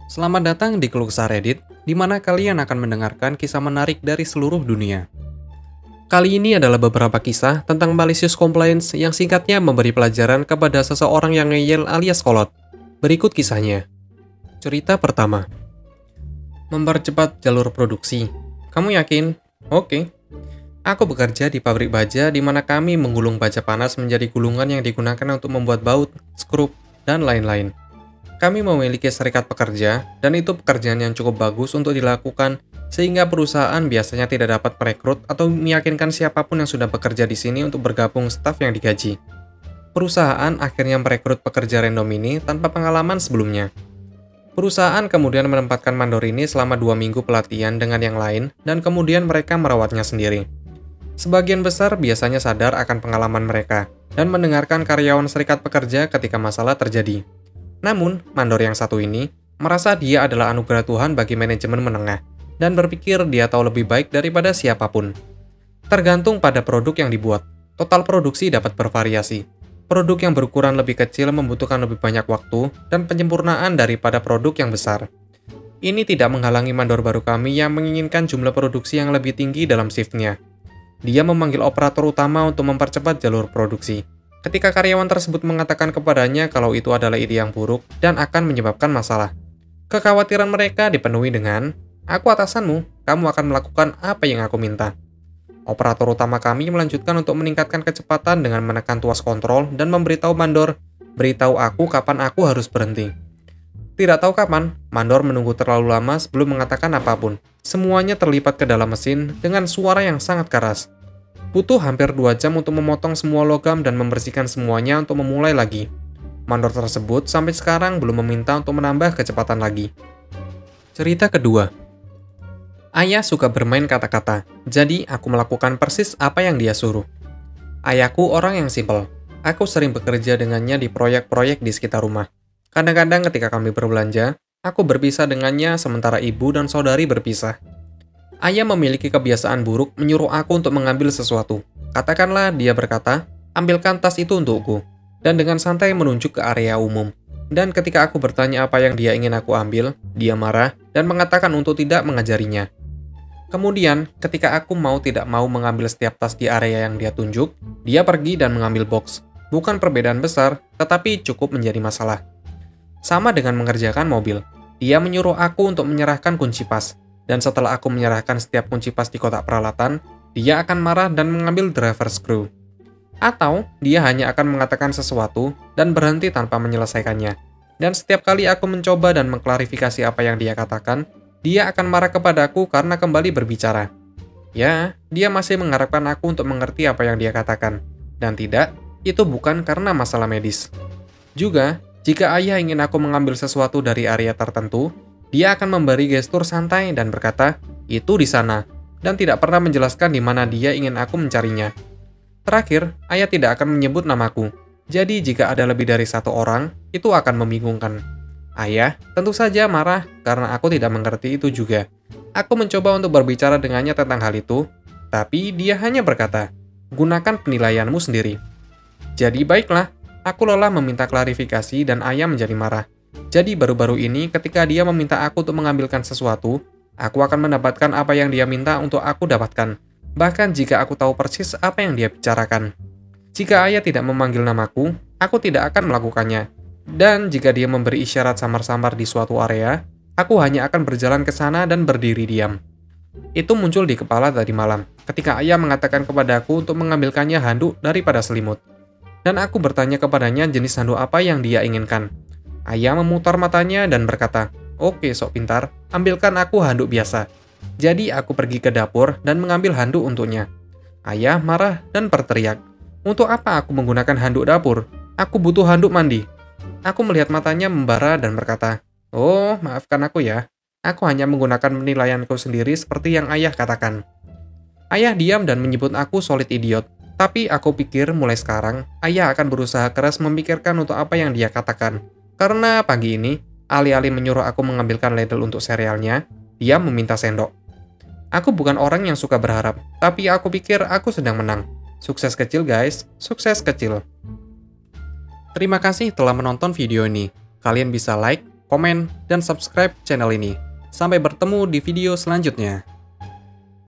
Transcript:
Selamat datang di Keluh Kesah Reddit, di mana kalian akan mendengarkan kisah menarik dari seluruh dunia. Kali ini adalah beberapa kisah tentang malicious complaints yang singkatnya memberi pelajaran kepada seseorang yang ngeyel alias kolot. Berikut kisahnya. Cerita pertama. Mempercepat jalur produksi. Kamu yakin? Oke. Aku bekerja di pabrik baja di mana kami menggulung baja panas menjadi gulungan yang digunakan untuk membuat baut, skrup, dan lain-lain. Kami memiliki serikat pekerja, dan itu pekerjaan yang cukup bagus untuk dilakukan, sehingga perusahaan biasanya tidak dapat merekrut atau meyakinkan siapapun yang sudah bekerja di sini untuk bergabung staf yang digaji. Perusahaan akhirnya merekrut pekerja random ini tanpa pengalaman sebelumnya. Perusahaan kemudian menempatkan mandor ini selama 2 minggu pelatihan dengan yang lain, dan kemudian mereka merawatnya sendiri. Sebagian besar biasanya sadar akan pengalaman mereka, dan mendengarkan karyawan serikat pekerja ketika masalah terjadi. Namun, mandor yang satu ini merasa dia adalah anugerah Tuhan bagi manajemen menengah dan berpikir dia tahu lebih baik daripada siapapun. Tergantung pada produk yang dibuat, total produksi dapat bervariasi. Produk yang berukuran lebih kecil membutuhkan lebih banyak waktu dan penyempurnaan daripada produk yang besar. Ini tidak menghalangi mandor baru kami yang menginginkan jumlah produksi yang lebih tinggi dalam shiftnya. Dia memanggil operator utama untuk mempercepat jalur produksi. Ketika karyawan tersebut mengatakan kepadanya kalau itu adalah ide yang buruk dan akan menyebabkan masalah. Kekhawatiran mereka dipenuhi dengan, "Aku atasanmu, kamu akan melakukan apa yang aku minta." Operator utama kami melanjutkan untuk meningkatkan kecepatan dengan menekan tuas kontrol dan memberitahu mandor, "Beritahu aku kapan aku harus berhenti." Tidak tahu kapan, mandor menunggu terlalu lama sebelum mengatakan apapun. Semuanya terlipat ke dalam mesin dengan suara yang sangat keras. Butuh hampir 2 jam untuk memotong semua logam dan membersihkan semuanya untuk memulai lagi. Mandor tersebut sampai sekarang belum meminta untuk menambah kecepatan lagi. Cerita kedua. Ayah suka bermain kata-kata, jadi aku melakukan persis apa yang dia suruh. Ayahku orang yang simpel. Aku sering bekerja dengannya di proyek-proyek di sekitar rumah. Kadang-kadang ketika kami berbelanja, aku berpisah dengannya sementara ibu dan saudari berpisah. Ayah memiliki kebiasaan buruk menyuruh aku untuk mengambil sesuatu. Katakanlah dia berkata, "Ambilkan tas itu untukku," dan dengan santai menunjuk ke area umum. Dan ketika aku bertanya apa yang dia ingin aku ambil, dia marah dan mengatakan untuk tidak mengajarinya. Kemudian, ketika aku tidak mau mengambil setiap tas di area yang dia tunjuk, dia pergi dan mengambil box. Bukan perbedaan besar, tetapi cukup menjadi masalah. Sama dengan mengerjakan mobil, dia menyuruh aku untuk menyerahkan kunci pas. Dan setelah aku menyerahkan setiap kunci pas di kotak peralatan, dia akan marah dan mengambil driver screw. Atau, dia hanya akan mengatakan sesuatu dan berhenti tanpa menyelesaikannya. Dan setiap kali aku mencoba dan mengklarifikasi apa yang dia katakan, dia akan marah kepadaku karena kembali berbicara. Ya, dia masih mengharapkan aku untuk mengerti apa yang dia katakan. Dan tidak, itu bukan karena masalah medis. Juga, jika ayah ingin aku mengambil sesuatu dari area tertentu, dia akan memberi gestur santai dan berkata, "Itu di sana," dan tidak pernah menjelaskan di mana dia ingin aku mencarinya. Terakhir, ayah tidak akan menyebut namaku. Jadi jika ada lebih dari 1 orang, itu akan membingungkan. Ayah tentu saja marah karena aku tidak mengerti itu juga. Aku mencoba untuk berbicara dengannya tentang hal itu, tapi dia hanya berkata, "Gunakan penilaianmu sendiri." Jadi baiklah, aku lelah meminta klarifikasi dan ayah menjadi marah. Jadi baru-baru ini ketika dia meminta aku untuk mengambilkan sesuatu, aku akan mendapatkan apa yang dia minta untuk aku dapatkan. Bahkan jika aku tahu persis apa yang dia bicarakan. Jika ayah tidak memanggil namaku, aku tidak akan melakukannya. Dan jika dia memberi isyarat samar-samar di suatu area, aku hanya akan berjalan ke sana dan berdiri diam. Itu muncul di kepala tadi malam, ketika ayah mengatakan kepadaku untuk mengambilkannya handuk daripada selimut. Dan aku bertanya kepadanya jenis handuk apa yang dia inginkan. Ayah memutar matanya dan berkata, "Oke, sok pintar, ambilkan aku handuk biasa." Jadi aku pergi ke dapur dan mengambil handuk untuknya. Ayah marah dan berteriak, "Untuk apa aku menggunakan handuk dapur? Aku butuh handuk mandi." Aku melihat matanya membara dan berkata, "Oh, maafkan aku ya. Aku hanya menggunakan penilaianku sendiri seperti yang ayah katakan." Ayah diam dan menyebut aku solid idiot. Tapi aku pikir mulai sekarang, ayah akan berusaha keras memikirkan untuk apa yang dia katakan. Karena pagi ini, alih-alih menyuruh aku mengambilkan ladle untuk serealnya, dia meminta sendok. Aku bukan orang yang suka berharap, tapi aku pikir aku sedang menang. Sukses kecil guys, sukses kecil. Terima kasih telah menonton video ini. Kalian bisa like, komen, dan subscribe channel ini. Sampai bertemu di video selanjutnya.